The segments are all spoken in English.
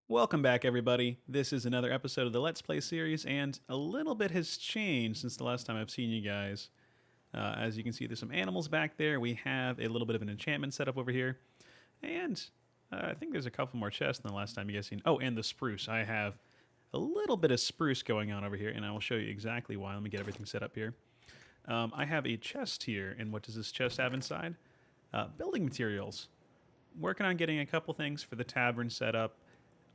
Welcome back, everybody. This is another episode of the Let's Play series, and a little bit has changed since the last time I've seen you guys. As you can see, there's some animals back there. We have a little bit of an enchantment set up over here, and I think there's a couple more chests than the last time you guys seen. Oh, and the spruce. I have a little bit of spruce going on over here, and I will show you exactly why. Let me get everything set up here. I have a chest here, and what does this chest have inside? Building materials. Working on getting a couple things for the tavern set up.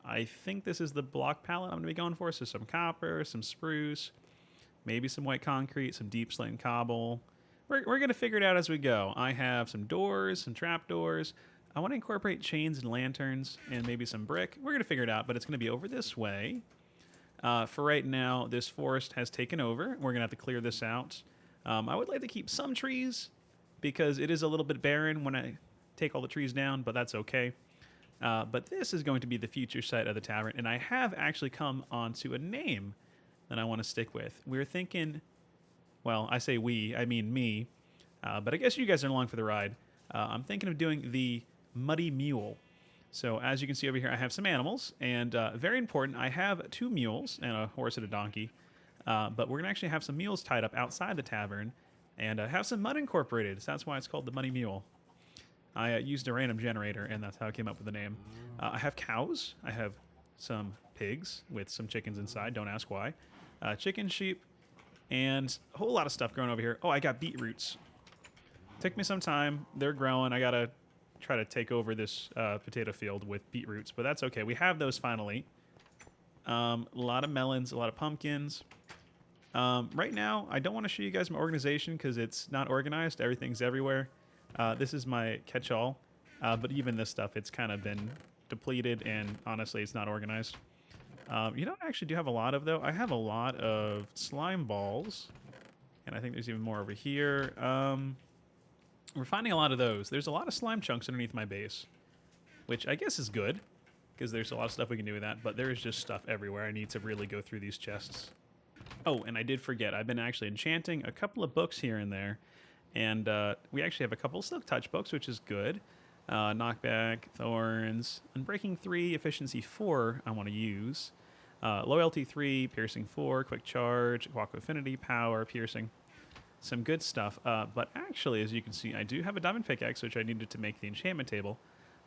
I think this is the block palette I'm going to be going for. So some copper, some spruce, maybe some white concrete, some deep slate and cobble. We're going to figure it out as we go. I have some doors, some trap doors. I want to incorporate chains and lanterns and maybe some brick. We're going to figure it out, but it's going to be over this way. For right now, this forest has taken over. We're going to have to clear this out. I would like to keep some trees because it is a little bit barren when I take all the trees down, but that's okay. But this is going to be the future site of the tavern, and I have actually come onto a name that I want to stick with. We're thinking, well, I say we, I mean me, but I guess you guys are along for the ride. I'm thinking of doing the Muddy Mule. So as you can see over here, I have some animals, and very important, I have 2 mules and a horse and a donkey, but we're going to actually have some mules tied up outside the tavern and have some mud incorporated, so that's why it's called the Muddy Mule. I used a random generator, and that's how I came up with the name. I have cows. I have some pigs with some chickens inside. Don't ask why. Chicken, sheep, and a whole lot of stuff growing over here. Oh, I got beetroots. Took me some time. They're growing. I got to try to take over this potato field with beetroots, but that's okay. We have those finally. A lot of melons, a lot of pumpkins. Right now, I don't want to show you guys my organization because it's not organized. Everything's everywhere. This is my catch-all, but even this stuff, it's kind of been depleted, and honestly, it's not organized. You know what I actually do have a lot of, though? I have a lot of slime balls, and I think there's even more over here. We're finding a lot of those. There's a lot of slime chunks underneath my base, which I guess is good, because there's a lot of stuff we can do with that, but there is just stuff everywhere. I need to really go through these chests. Oh, and I did forget. I've been actually enchanting a couple of books here and there. And we actually have a couple Silk Touch books, which is good. Knockback, Thorns, Unbreaking 3, Efficiency 4 I want to use. Loyalty 3, Piercing 4, Quick Charge, Walk of Affinity, Power, Piercing. Some good stuff. But actually, as you can see, I do have a Diamond Pickaxe, which I needed to make the enchantment table.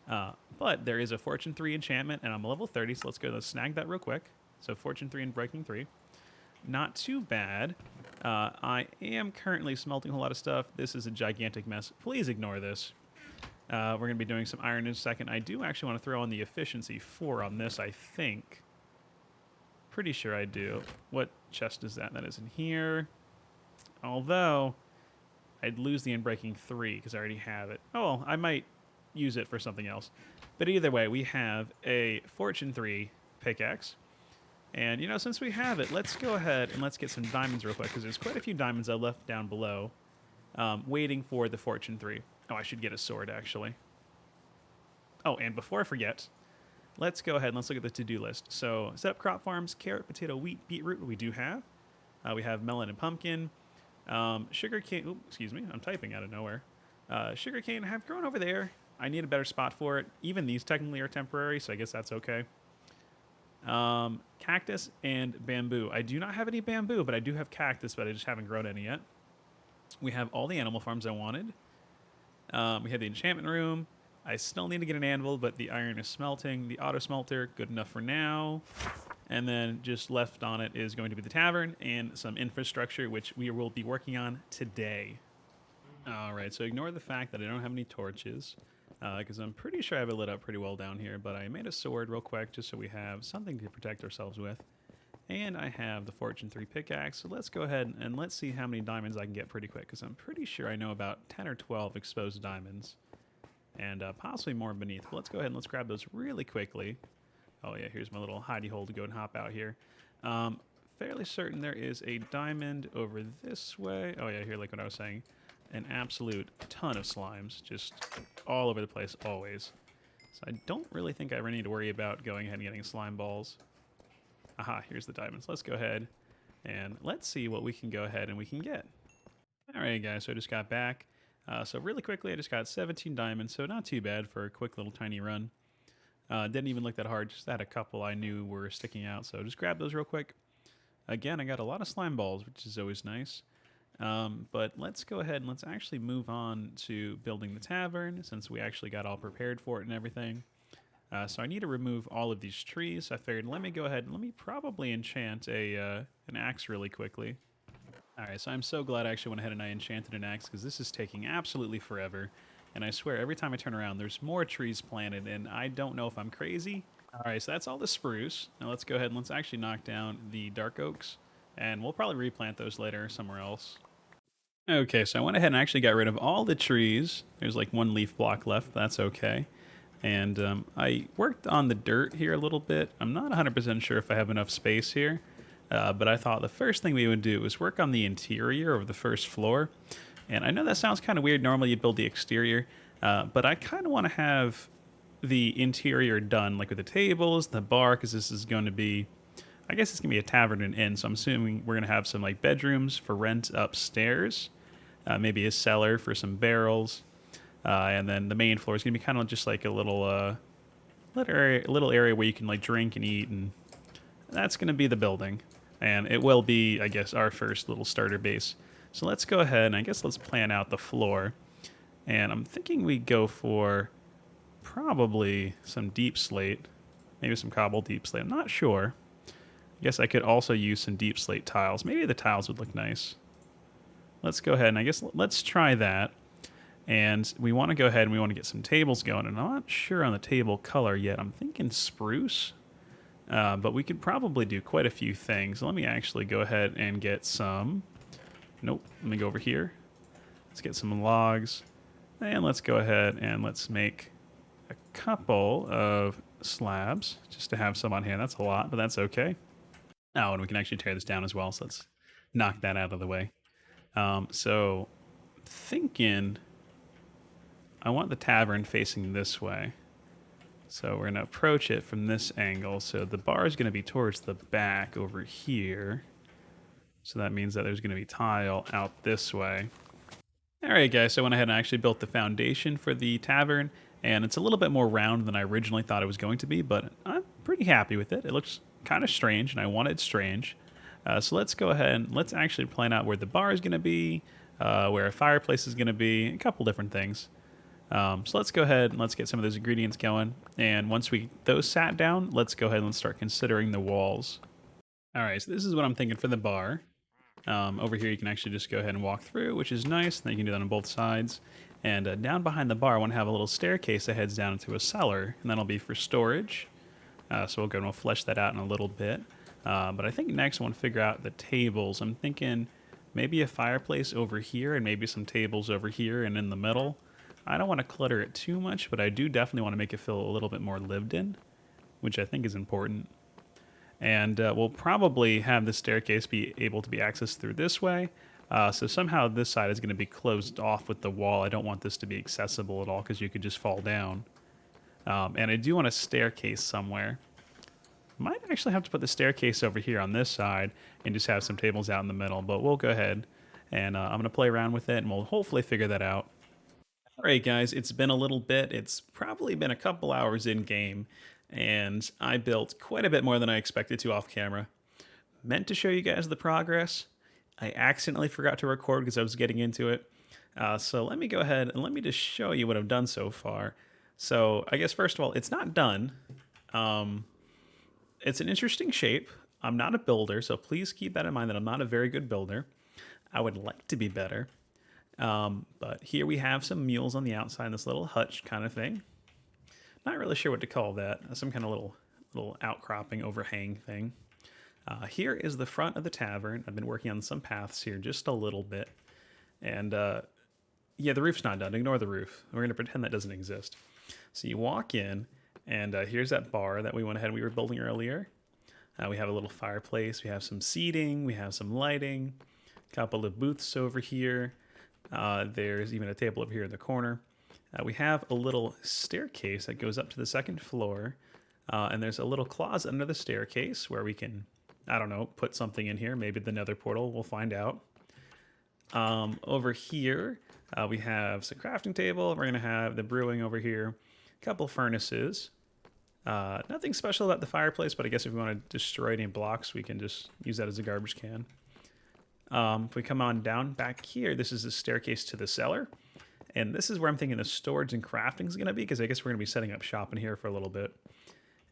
But there is a Fortune 3 enchantment, and I'm level 30, so let's snag that real quick. So Fortune 3 and Breaking 3. Not too bad. I am currently smelting a whole lot of stuff. This is a gigantic mess. Please ignore this. We're going to be doing some iron in a second. I do actually want to throw on the efficiency 4 on this, I think. Pretty sure I do. What chest is that? That is in here. Although, I'd lose the Unbreaking 3 because I already have it. Oh, well, I might use it for something else. But either way, we have a Fortune 3 pickaxe. And, you know, since we have it, let's go ahead and let's get some diamonds real quick, because there's quite a few diamonds I left down below waiting for the Fortune 3. Oh, I should get a sword, actually. Oh, and before I forget, let's go ahead and let's look at the to-do list. So, set up crop farms, carrot, potato, wheat, beetroot, we do have. We have melon and pumpkin. Sugar cane, oops, excuse me, I'm typing out of nowhere. Sugar cane have grown over there. I need a better spot for it. Even these technically are temporary, so I guess that's okay. Cactus and bamboo. I do not have any bamboo, but I do have cactus, but I just haven't grown any yet. We have all the animal farms I wanted. We have the enchantment room. I still need to get an anvil, but the iron is smelting. The auto smelter, good enough for now. And then just left on it is going to be the tavern and some infrastructure, which we will be working on today. All right, so ignore the fact that I don't have any torches, because I'm pretty sure I have it lit up pretty well down here, but I made a sword real quick just so we have something to protect ourselves with. And I have the Fortune 3 pickaxe, so let's go ahead and let's see how many diamonds I can get pretty quick, because I'm pretty sure I know about 10 or 12 exposed diamonds, and possibly more beneath. But let's go ahead and let's grab those really quickly. Oh yeah, here's my little hidey hole to go and hop out here. Fairly certain there is a diamond over this way. Oh yeah, here, like what I was saying. An absolute ton of slimes, just all over the place, always. So I don't really think I ever need to worry about going ahead and getting slime balls. Aha, here's the diamonds. Let's go ahead and let's see what we can go ahead and we can get. Alright guys, so I just got back. So really quickly, I just got 17 diamonds, so not too bad for a quick little tiny run. Didn't even look that hard. Just had a couple I knew were sticking out. So just grab those real quick. Again, I got a lot of slime balls, which is always nice. But let's go ahead and let's actually move on to building the tavern since we actually got all prepared for it and everything. So I need to remove all of these trees. I figured let me go ahead and let me probably enchant an axe really quickly. Alright, so I'm so glad I actually went ahead and I enchanted an axe because this is taking absolutely forever. And I swear, every time I turn around, there's more trees planted, and I don't know if I'm crazy. Alright, so that's all the spruce. Now let's go ahead and let's actually knock down the dark oaks, and we'll probably replant those later somewhere else. Okay, so I went ahead and actually got rid of all the trees. There's like one leaf block left, that's okay. And I worked on the dirt here a little bit. I'm not 100% sure if I have enough space here. But I thought the first thing we would do was work on the interior of the first floor. And I know that sounds kind of weird. Normally you build the exterior, but I kind of want to have the interior done, like with the tables, the bar, because this is going to be, I guess it's going to be a tavern and inn. So I'm assuming we're going to have some like bedrooms for rent upstairs, maybe a cellar for some barrels, and then the main floor is going to be kind of just like a little area where you can like drink and eat, and that's going to be the building. And it will be, I guess, our first little starter base. So let's go ahead and I guess let's plan out the floor. And I'm thinking we go for probably some deep slate, maybe some cobble deep slate. I'm not sure. I guess I could also use some deep slate tiles. Maybe the tiles would look nice. Let's go ahead and I guess let's try that. And we want to go ahead and we want to get some tables going. And I'm not sure on the table color yet. I'm thinking spruce. But we could probably do quite a few things. Let me actually go ahead and get some... Nope, let me go over here. Let's get some logs. And let's go ahead and let's make a couple of slabs just to have some on hand. That's a lot, but that's okay. Oh, and we can actually tear this down as well, so let's knock that out of the way. So, thinking I want the tavern facing this way. So we're going to approach it from this angle. So the bar is going to be towards the back over here. So that means that there's going to be tile out this way. All right, guys, so I went ahead and actually built the foundation for the tavern. And it's a little bit more round than I originally thought it was going to be, but I'm pretty happy with it. It looks kind of strange, and I want it strange. So let's go ahead and let's actually plan out where the bar is going to be, where a fireplace is going to be, a couple different things. So let's go ahead and let's get some of those ingredients going. And once we those sat down, let's go ahead and let's start considering the walls. All right, so this is what I'm thinking for the bar. Over here, you can actually just go ahead and walk through, which is nice. And then you can do that on both sides. And down behind the bar, I want to have a little staircase that heads down into a cellar, and that'll be for storage. So we'll go and we'll flesh that out in a little bit. But I think next I want to figure out the tables. I'm thinking maybe a fireplace over here and maybe some tables over here and in the middle. I don't want to clutter it too much, but I do definitely want to make it feel a little bit more lived in, which I think is important. And we'll probably have the staircase be able to be accessed through this way. So somehow this side is going to be closed off with the wall. I don't want this to be accessible at all because you could just fall down. And I do want a staircase somewhere. Might actually have to put the staircase over here on this side and just have some tables out in the middle, but we'll go ahead and I'm going to play around with it and we'll hopefully figure that out. Alright guys, it's been a little bit. It's probably been a couple hours in game, and I built quite a bit more than I expected to off camera. Meant to show you guys the progress. I accidentally forgot to record because I was getting into it. So let me go ahead and let me just show you what I've done so far. So I guess first of all, it's not done. It's an interesting shape. I'm not a builder, so please keep that in mind that I'm not a very good builder. I would like to be better. But here we have some mules on the outside, this little hutch kind of thing. Not really sure what to call that. Some kind of little outcropping, overhang thing. Here is the front of the tavern. I've been working on some paths here just a little bit. And yeah, the roof's not done. Ignore the roof. We're going to pretend that doesn't exist. So you walk in, and here's that bar that we went ahead and we were building earlier. We have a little fireplace. We have some seating. We have some lighting. A couple of booths over here. There's even a table over here in the corner. We have a little staircase that goes up to the second floor. And there's a little closet under the staircase where we can, I don't know, put something in here. Maybe the nether portal, we'll find out. Over here, we have some crafting table. We're going to have the brewing over here. A couple furnaces. Nothing special about the fireplace, but I guess if we want to destroy any blocks, we can just use that as a garbage can. If we come on down back here, this is the staircase to the cellar. And this is where I'm thinking the storage and crafting is going to be, because I guess we're going to be setting up shop in here for a little bit.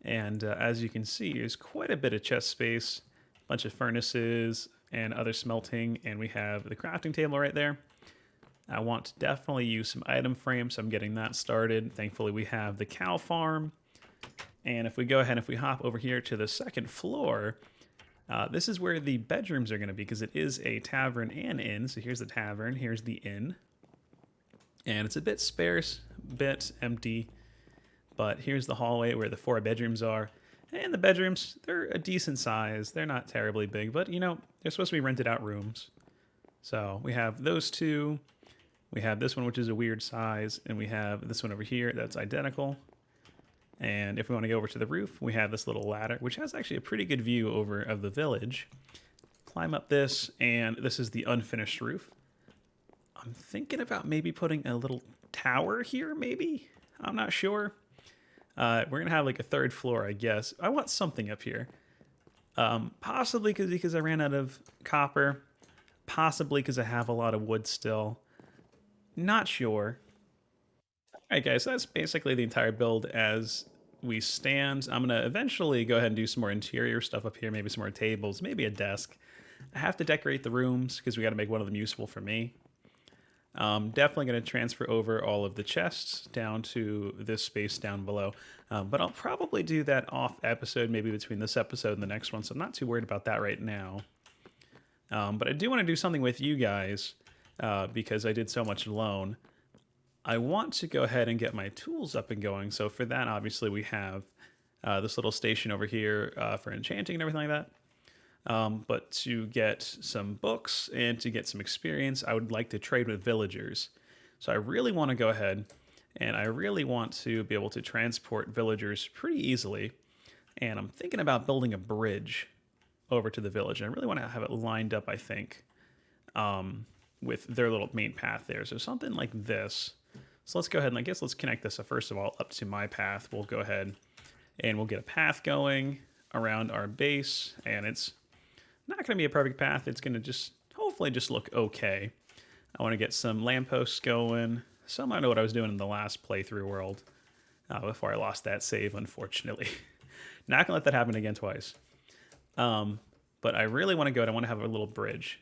And as you can see, there's quite a bit of chest space, a bunch of furnaces and other smelting, and we have the crafting table right there. I want to definitely use some item frames, so I'm getting that started. Thankfully, we have the cow farm. And if we go ahead, if we hop over here to the second floor, this is where the bedrooms are going to be, because it is a tavern and inn. So here's the tavern, here's the inn. And it's a bit sparse, a bit empty. But here's the hallway where the 4 bedrooms are. And the bedrooms, they're a decent size. They're not terribly big, but, you know, they're supposed to be rented out rooms. So we have those 2. We have this one, which is a weird size. And we have this one over here that's identical. And if we want to go over to the roof, we have this little ladder, which has actually a pretty good view over of the village. Climb up this, and this is the unfinished roof. I'm thinking about maybe putting a little tower here, maybe? I'm not sure. We're going to have like a 3rd floor, I guess. I want something up here. Possibly because I ran out of copper. Possibly because I have a lot of wood still. Not sure. Alright guys, that's basically the entire build as we stand. I'm going to eventually go ahead and do some more interior stuff up here. Maybe some more tables, maybe a desk. I have to decorate the rooms because we got to make one of them useful for me. Definitely going to transfer over all of the chests down to this space down below. But I'll probably do that off episode, maybe between this episode and the next one, so I'm not too worried about that right now. But I do want to do something with you guys because I did so much alone. I want to go ahead and get my tools up and going, so for that, obviously, we have this little station over here for enchanting and everything like that. But to get some books and to get some experience, I would like to trade with villagers. So I really want to go ahead and I really want to be able to transport villagers pretty easily. And I'm thinking about building a bridge over to the village. And I really want to have it lined up, I think, with their little main path there. So something like this. So let's go ahead and I guess let's connect this first of all up to my path. We'll go ahead and we'll get a path going around our base, and it's not going to be a perfect path. It's going to just hopefully just look okay. I want to get some lampposts going. Similar to what I was doing in the last playthrough world before I lost that save, unfortunately. Not going to let that happen again twice. But I really want to go and I want to have a little bridge.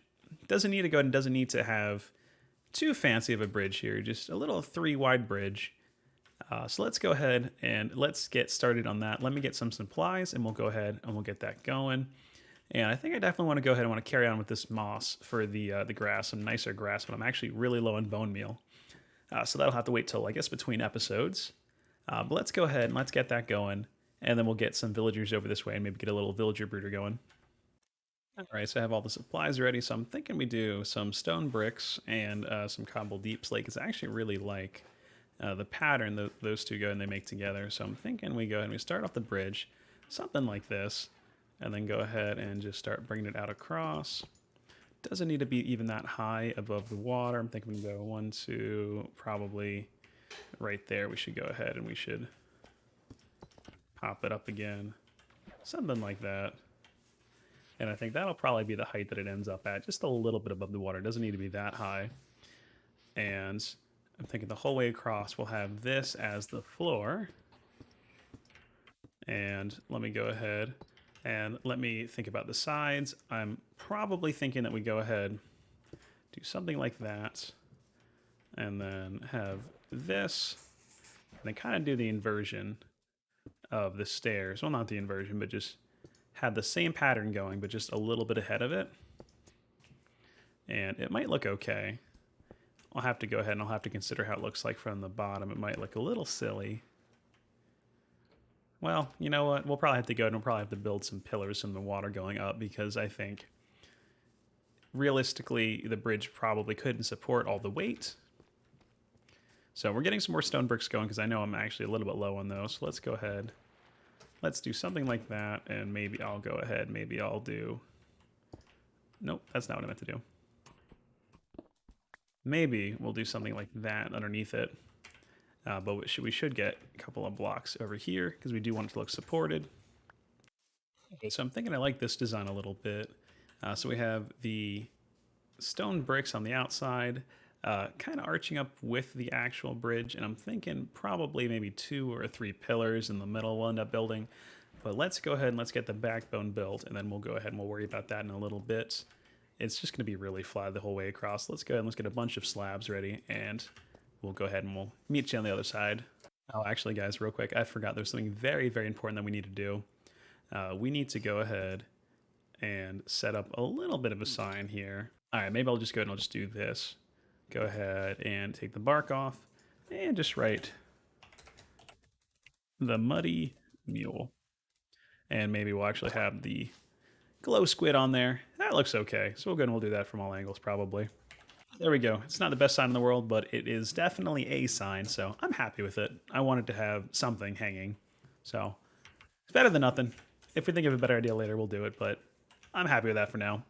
Doesn't need to go and doesn't need to have too fancy of a bridge here. Just a little 3-wide bridge. So let's go ahead and let's get started on that. Let me get some supplies and we'll go ahead and we'll get that going. And I think I definitely want to go ahead and want to carry on with this moss for the grass, some nicer grass, but I'm actually really low on bone meal. So that'll have to wait till, I guess, between episodes. But let's go ahead and let's get that going, and then we'll get some villagers over this way and maybe get a little villager brooder going. All right, so I have all the supplies ready, so I'm thinking we do some stone bricks and some cobble deep slate, because I actually really like the pattern those two go and they make together. So I'm thinking we go ahead and we start off the bridge, something like this. And then go ahead and just start bringing it out across. Doesn't need to be even that high above the water. I'm thinking we can go 1, 2, probably right there. We should go ahead and we should pop it up again. Something like that. And I think that'll probably be the height that it ends up at. Just a little bit above the water. It doesn't need to be that high. And I'm thinking the whole way across we'll have this as the floor. And let me go ahead. And let me think about the sides. I'm probably thinking that we go ahead, do something like that, and then have this, and then kind of do the inversion of the stairs. Well, not the inversion, but just have the same pattern going, but just a little bit ahead of it. And it might look okay. I'll have to go ahead and I'll have to consider how it looks like from the bottom. It might look a little silly. Well, you know what? We'll probably have to go and we'll probably have to build some pillars from the water going up, because I think realistically the bridge probably couldn't support all the weight. So we're getting some more stone bricks going because I know I'm actually a little bit low on those. So let's go ahead. Let's do something like that, and maybe I'll go ahead. Maybe I'll do... Nope, that's not what I meant to do. Maybe we'll do something like that underneath it. But we should get a couple of blocks over here because we do want it to look supported. Okay, so I'm thinking I like this design a little bit. So we have the stone bricks on the outside, kind of arching up with the actual bridge, and I'm thinking probably maybe 2 or 3 pillars in the middle we'll end up building. But let's go ahead and let's get the backbone built, and then we'll go ahead and we'll worry about that in a little bit. It's just going to be really flat the whole way across. Let's go ahead and let's get a bunch of slabs ready, and we'll go ahead and we'll meet you on the other side. Oh, actually, guys, real quick, I forgot there's something very, very important that we need to do. We need to go ahead and set up a little bit of a sign here. All right, maybe I'll just go ahead and I'll just do this. Go ahead and take the bark off and just write the Muddy Mule. And maybe we'll actually have the glow squid on there. That looks okay. So we'll go and we'll do that from all angles probably. There we go. It's not the best sign in the world, but it is definitely a sign, so I'm happy with it. I wanted to have something hanging, so it's better than nothing. If we think of a better idea later, we'll do it, but I'm happy with that for now.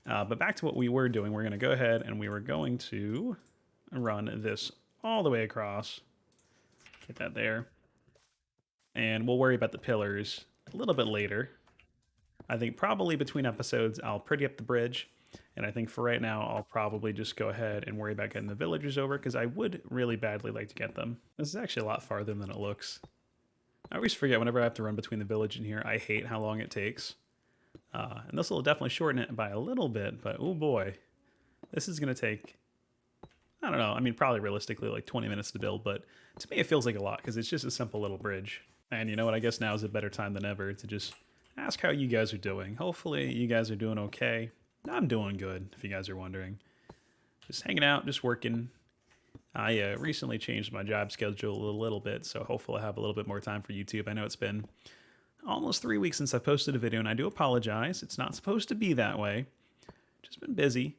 But back to what we were doing, we're going to go ahead and we were going to run this all the way across. Get that there. And we'll worry about the pillars a little bit later. I think probably between episodes, I'll pretty up the bridge. And I think for right now, I'll probably just go ahead and worry about getting the villagers over because I would really badly like to get them. This is actually a lot farther than it looks. I always forget whenever I have to run between the village and here, I hate how long it takes. And this will definitely shorten it by a little bit, but oh boy, this is going to take, I don't know, I mean, probably realistically like 20 minutes to build, but to me it feels like a lot because it's just a simple little bridge. And you know what, I guess now is a better time than ever to just ask how you guys are doing. Hopefully you guys are doing okay. I'm doing good, if you guys are wondering. Just hanging out, just working. I recently changed my job schedule a little bit, so hopefully I have a little bit more time for YouTube. I know it's been almost 3 weeks since I posted a video, and I do apologize. It's not supposed to be that way. Just been busy.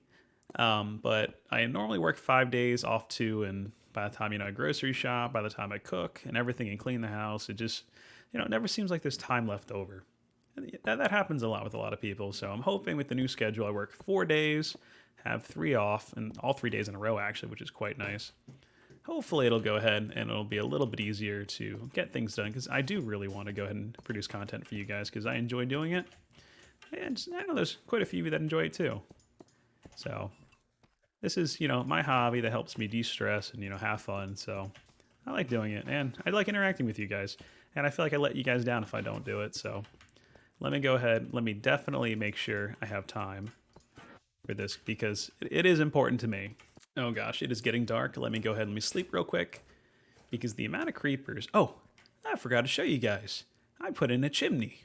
But I normally work 5 days off 2, and by the time, I grocery shop, by the time I cook and everything and clean the house, it just, it never seems like there's time left over. That happens a lot with a lot of people, so I'm hoping with the new schedule I work 4 days, have 3 off, and all 3 days in a row actually, which is quite nice. Hopefully it'll go ahead and it'll be a little bit easier to get things done because I do really want to go ahead and produce content for you guys because I enjoy doing it. And I know there's quite a few of you that enjoy it too. So this is, my hobby that helps me de-stress and, have fun. So I like doing it and I like interacting with you guys. And I feel like I let you guys down if I don't do it. So let me go ahead. Let me definitely make sure I have time for this because it is important to me. Oh gosh, it is getting dark. Let me go ahead and let me sleep real quick because the amount of creepers. Oh, I forgot to show you guys. I put in a chimney.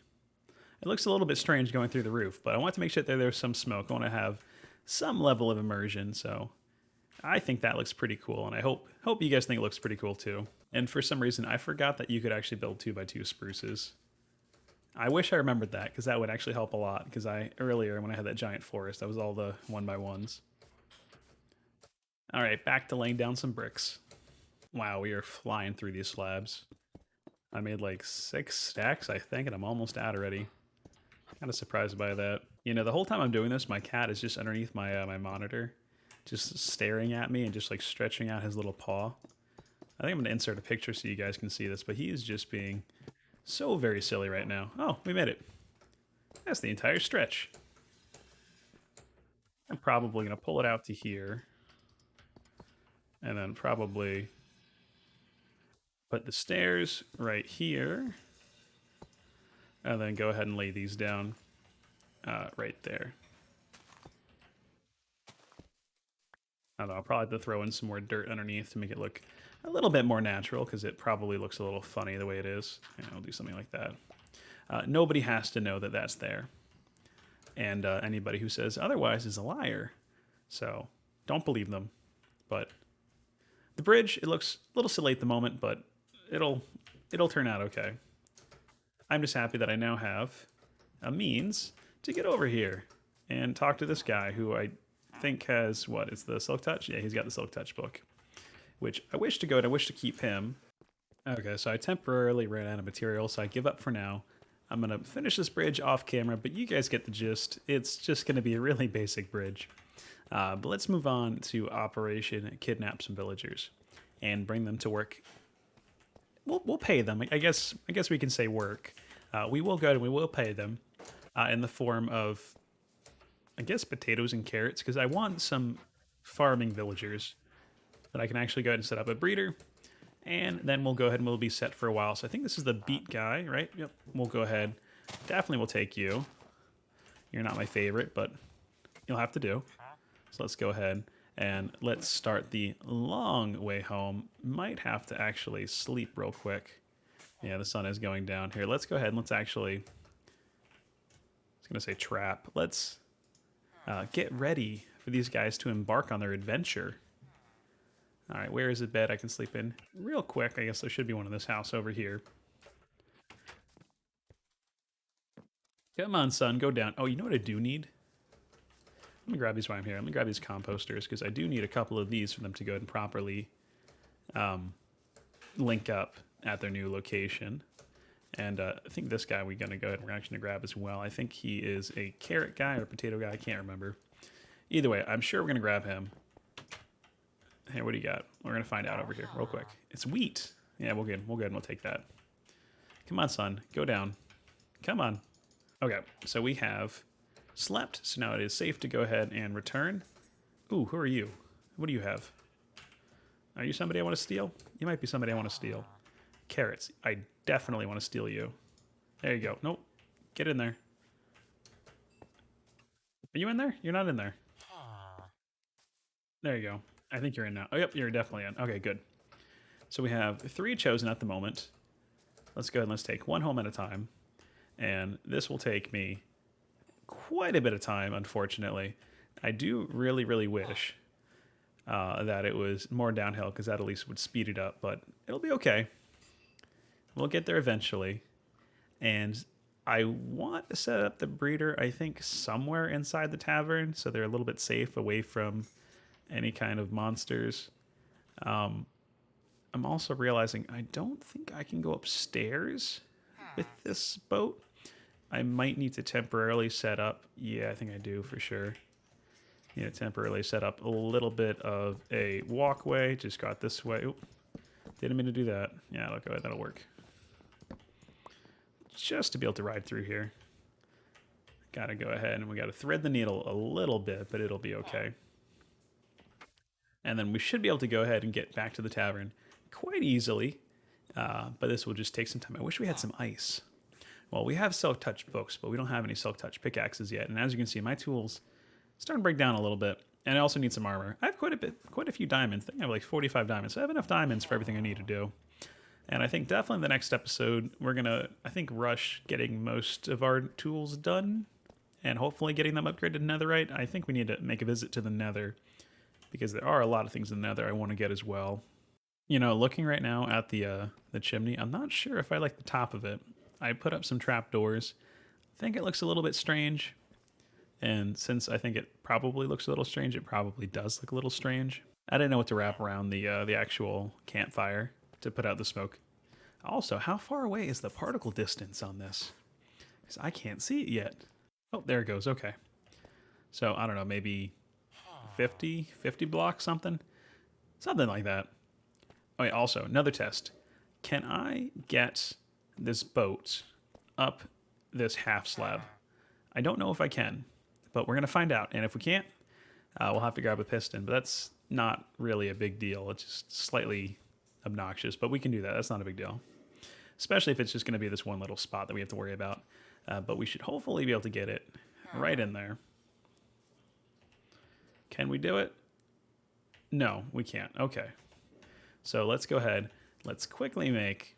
It looks a little bit strange going through the roof, but I want to make sure that there's some smoke. I want to have some level of immersion, so I think that looks pretty cool, and I hope you guys think it looks pretty cool too. And for some reason, I forgot that you could actually build 2x2 spruces. I wish I remembered that because that would actually help a lot. Because earlier when I had that giant forest, that was all the 1x1s. All right, back to laying down some bricks. Wow, we are flying through these slabs. I made like 6 stacks, I think, and I'm almost out already. Kind of surprised by that. The whole time I'm doing this, my cat is just underneath my my monitor, just staring at me and just like stretching out his little paw. I think I'm gonna insert a picture so you guys can see this, but he is just being so very silly right now. Oh, we made it. That's the entire stretch. I'm probably gonna pull it out to here. And then probably put the stairs right here. And then go ahead and lay these down right there. I don't know, I'll probably have to throw in some more dirt underneath to make it look a little bit more natural because it probably looks a little funny the way it is. I'll do something like that. Nobody has to know that that's there. And anybody who says otherwise is a liar. So don't believe them. But the bridge, it looks a little silly at the moment, but it'll turn out okay. I'm just happy that I now have a means to get over here and talk to this guy who I think has, what, it's the Silk Touch? Yeah, he's got the Silk Touch book, which I wish to go and I wish to keep him. Okay, so I temporarily ran out of material, so I give up for now. I'm going to finish this bridge off camera, but you guys get the gist. It's just going to be a really basic bridge. But let's move on to Operation Kidnap some villagers and bring them to work we'll pay them. I guess we can say work. We will go and we will pay them in the form of, I guess, potatoes and carrots, because I want some farming villagers that I can actually go ahead and set up a breeder, and then we'll go ahead and we'll be set for a while. So I think this is the beet guy, right? Yep. We'll go ahead. Definitely will take you. You're not my favorite, but you'll have to do. So let's go ahead and let's start the long way home. Might have to actually sleep real quick. Yeah, the sun is going down here. Let's go ahead and let's actually, I was going to say trap. Let's get ready for these guys to embark on their adventure. All right, where is a bed I can sleep in real quick? I guess there should be one in this house over here. Come on, son, go down. Oh, you know what I do need? Let me grab these while I'm here. Let me grab these composters, because I do need a couple of these for them to go ahead and properly link up at their new location. And I think this guy we're going to go ahead and we're actually going to grab as well. I think he is a carrot guy or a potato guy. I can't remember. Either way, I'm sure we're going to grab him. Hey, what do you got? We're going to find out over here real quick. It's wheat. Yeah, we'll go ahead and we'll take that. Come on, son. Go down. Come on. Okay, so we have slept, so now it is safe to go ahead and return. Ooh, who are you? What do you have? Are you somebody I want to steal? You might be somebody I want to steal. Carrots. I definitely want to steal you. There you go. Nope. Get in there. Are you in there? You're not in there. There you go. I think you're in now. Oh, yep, you're definitely in. Okay, good. So we have 3 chosen at the moment. Let's go ahead and let's take one home at a time. And this will take me quite a bit of time, unfortunately. I do really, really wish that it was more downhill, because that at least would speed it up, but it'll be okay. We'll get there eventually. And I want to set up the breeder, I think, somewhere inside the tavern, so they're a little bit safe away from any kind of monsters. I'm also realizing I don't think I can go upstairs with this boat. I might need to temporarily set up. Yeah, I think I do for sure. Need to temporarily set up a little bit of a walkway. Just got this way. Oop, didn't mean to do that. Yeah, go ahead. That'll work. Just to be able to ride through here. Gotta go ahead and we gotta thread the needle a little bit, but it'll be okay. And then we should be able to go ahead and get back to the tavern quite easily. But this will just take some time. I wish we had some ice. Well, we have silk touch books, but we don't have any silk touch pickaxes yet. And as you can see, my tools starting to break down a little bit. And I also need some armor. I have quite a few diamonds. I think I have like 45 diamonds. So I have enough diamonds for everything I need to do. And I think definitely the next episode, we're going to, I think, rush getting most of our tools done. And hopefully getting them upgraded to netherite. I think we need to make a visit to the nether, because there are a lot of things in the nether I want to get as well. You know, looking right now at the chimney, I'm not sure if I like the top of it. I put up some trapdoors. I think it looks a little bit strange. And since I think it probably looks a little strange, it probably does look a little strange. I didn't know what to wrap around the actual campfire to put out the smoke. Also, how far away is the particle distance on this? Because I can't see it yet. Oh, there it goes. Okay. So, I don't know, maybe 50 blocks, something like that. Oh yeah, also another test. Can I get this boat up this half slab? I don't know if I can, but we're gonna find out. And if we can't, we'll have to grab a piston, but that's not really a big deal. It's just slightly obnoxious, but we can do that. That's not a big deal, especially if it's just gonna be this one little spot that we have to worry about. But we should hopefully be able to get it right in there. Can we do it? No, we can't. Okay. So let's go ahead. Let's quickly make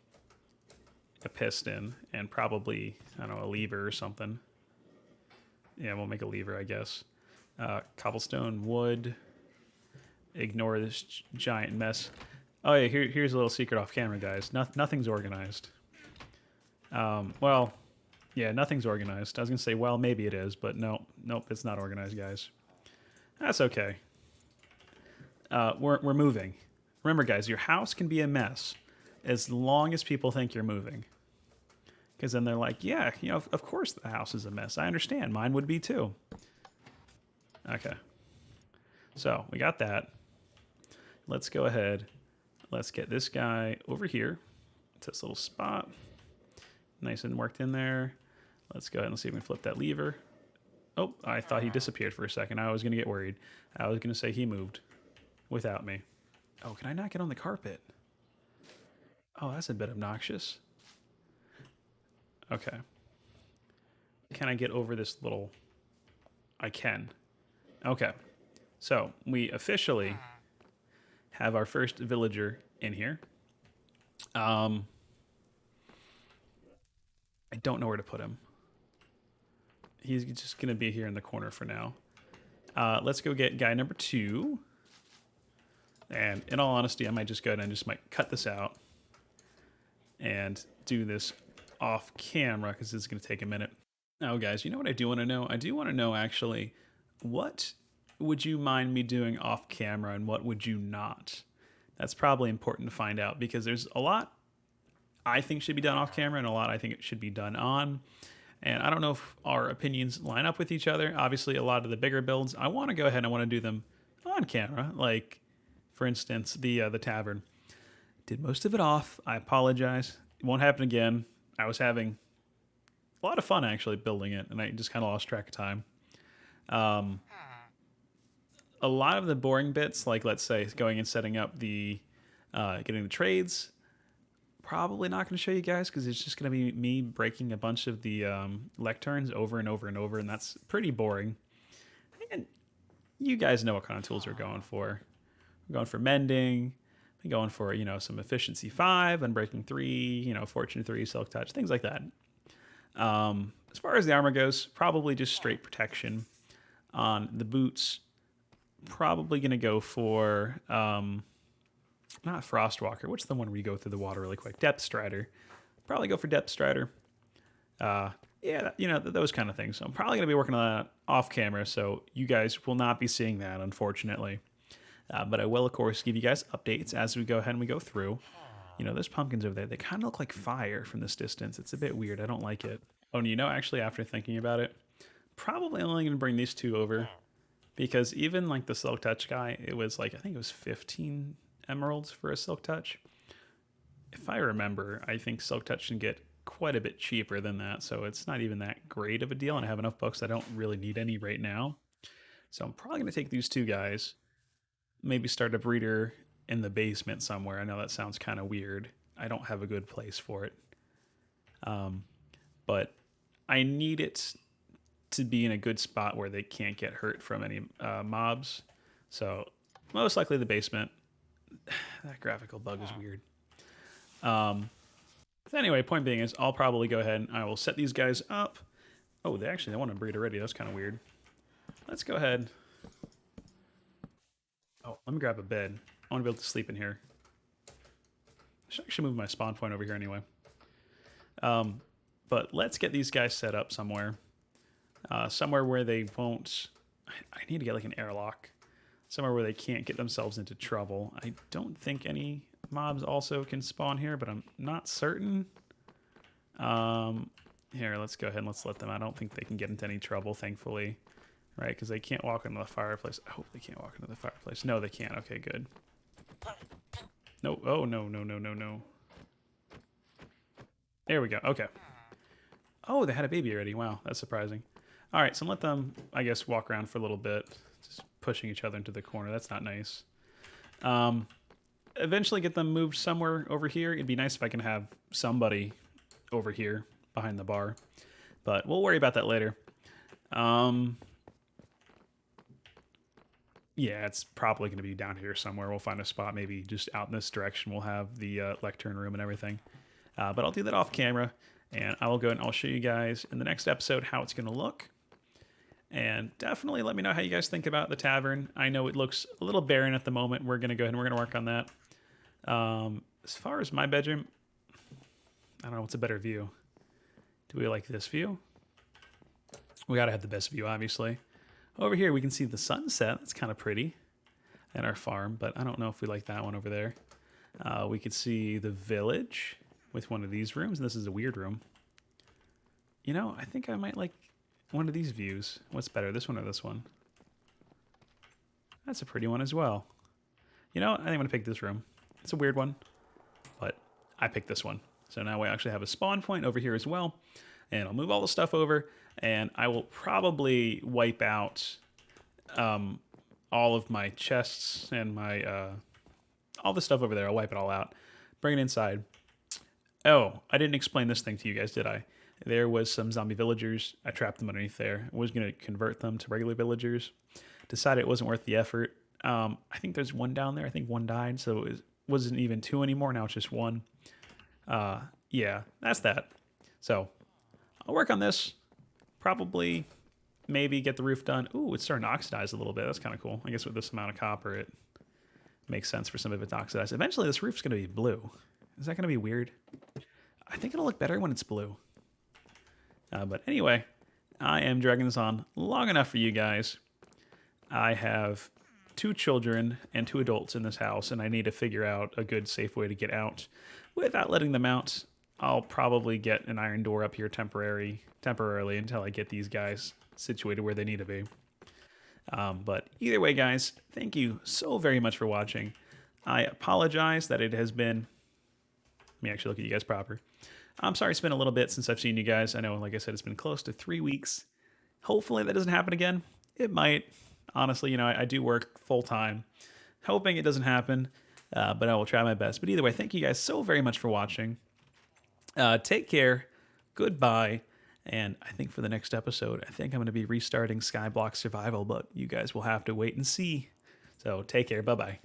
a piston and probably, I don't know, a lever or something. Yeah, we'll make a lever, I guess. Cobblestone, wood. Ignore this giant mess. Oh yeah, here's a little secret off camera, guys. Nothing's organized. Well, yeah, nothing's organized. I was gonna say, well, maybe it is, but nope, it's not organized, guys. That's okay. We're moving. Remember, guys, your house can be a mess as long as people think you're moving. Because then they're like, yeah, you know, of course the house is a mess. I understand. Mine would be too. Okay. So we got that. Let's go ahead. Let's get this guy over here. to this little spot. Nice and worked in there. Let's go ahead and see if we can flip that lever. Oh, I thought he disappeared for a second. I was going to get worried. I was going to say he moved without me. Oh, can I not get on the carpet? Oh, that's a bit obnoxious. Okay. Can I get over this little... I can. Okay. So, we officially have our first villager in here. I don't know where to put him. He's just going to be here in the corner for now. Let's go get guy number 2. And in all honesty, I might just go ahead and just might cut this out and do this off camera because it's going to take a minute. Now, guys, you know what I do want to know? I do want to know, actually, what would you mind me doing off camera and what would you not? That's probably important to find out because there's a lot I think should be done off camera and a lot I think it should be done on. And I don't know if our opinions line up with each other. Obviously, a lot of the bigger builds, I want to go ahead and I want to do them on camera. Like, for instance, the tavern. Did most of it off. I apologize. It won't happen again. I was having a lot of fun, actually, building it, and I just kind of lost track of time. A lot of the boring bits, like, let's say, going and setting up the, getting the trades, probably not going to show you guys because it's just going to be me breaking a bunch of the lecterns over and over and over, and that's pretty boring. And you guys know what kind of tools we're going for. We're going for mending. We're going for, you know, some efficiency 5, unbreaking 3, you know, fortune 3, silk touch, things like that. As far as the armor goes, probably just straight protection. On the boots, probably going to go for... not Frostwalker. What's the one where you go through the water really quick? Depth Strider. Probably go for Depth Strider. Yeah, you know, those kind of things. So I'm probably going to be working on that off camera, so you guys will not be seeing that, unfortunately. But I will, of course, give you guys updates as we go ahead and we go through. You know, those pumpkins over there, they kind of look like fire from this distance. It's a bit weird. I don't like it. Oh, and you know, actually, after thinking about it, probably only going to bring these 2 over. Because even, like, the Silk Touch guy, it was, like, I think it was 15 emeralds for a Silk Touch. If I remember, I think Silk Touch can get quite a bit cheaper than that, so it's not even that great of a deal, and I have enough books I don't really need any right now. So I'm probably going to take these 2 guys, maybe start a breeder in the basement somewhere. I know that sounds kind of weird. I don't have a good place for it. But I need it to be in a good spot where they can't get hurt from any mobs. So most likely the basement. That graphical bug is weird. So anyway, point being is I'll probably go ahead and I will set these guys up. Oh, they want to breed already. That's kind of weird. Let's go ahead. Oh, let me grab a bed. I want to be able to sleep in here. I should actually move my spawn point over here anyway. But let's get these guys set up somewhere. Somewhere where they won't... I need to get like an airlock. Somewhere where they can't get themselves into trouble. I don't think any mobs also can spawn here, but I'm not certain. Here, let's go ahead and let's let them. I don't think they can get into any trouble, thankfully. Right, because they can't walk into the fireplace. I hope they can't walk into the fireplace. No, they can't. Okay, good. No, oh, no. There we go. Okay. Oh, they had a baby already. Wow, that's surprising. All right, so let them, I guess, walk around for a little bit. Just pushing each other into the corner. That's not nice. Eventually get them moved somewhere over here. It'd be nice if I can have somebody over here behind the bar. But we'll worry about that later. Yeah, it's probably going to be down here somewhere. We'll find a spot maybe just out in this direction. We'll have the lectern room and everything. But I'll do that off camera. And I will go and I'll show you guys in the next episode how it's going to look. And definitely let me know how you guys think about the tavern. I know it looks a little barren at the moment. We're going to go ahead and we're going to work on that. As far as my bedroom, I don't know what's a better view. Do we like this view? We got to have the best view, obviously. Over here, we can see the sunset. That's kind of pretty. And our farm, but I don't know if we like that one over there. We could see the village with one of these rooms. And this is a weird room. You know, I think I might like one of these views. What's better, this one or this one? That's a pretty one as well. You know, I think I'm going to pick this room. It's a weird one, but I picked this one. So now we actually have a spawn point over here as well. And I'll move all the stuff over, and I will probably wipe out all of my chests and my all the stuff over there. I'll wipe it all out, bring it inside. Oh, I didn't explain this thing to you guys, did I? There was some zombie villagers. I trapped them underneath there. I was going to convert them to regular villagers. Decided it wasn't worth the effort. I think there's one down there. I think one died, so it wasn't even two anymore. Now it's just one. Yeah, that's that. So I'll work on this. Probably, maybe get the roof done. Ooh, it's starting to oxidize a little bit. That's kind of cool. I guess with this amount of copper, it makes sense for some of it to oxidize. Eventually, this roof's going to be blue. Is that going to be weird? I think it'll look better when it's blue. But anyway, I am dragging this on long enough for you guys. I have 2 children and 2 adults in this house, and I need to figure out a good, safe way to get out without letting them out. I'll probably get an iron door up here temporarily until I get these guys situated where they need to be. But either way, guys, thank you so very much for watching. I apologize that it has been... Let me actually look at you guys proper. I'm sorry it's been a little bit since I've seen you guys. I know, like I said, it's been close to 3 weeks. Hopefully that doesn't happen again. It might. Honestly, you know, I do work full-time. Hoping it doesn't happen, but I will try my best. But either way, thank you guys so very much for watching. Take care. Goodbye. And I think for the next episode, I think I'm going to be restarting Skyblock Survival, but you guys will have to wait and see. So take care. Bye-bye.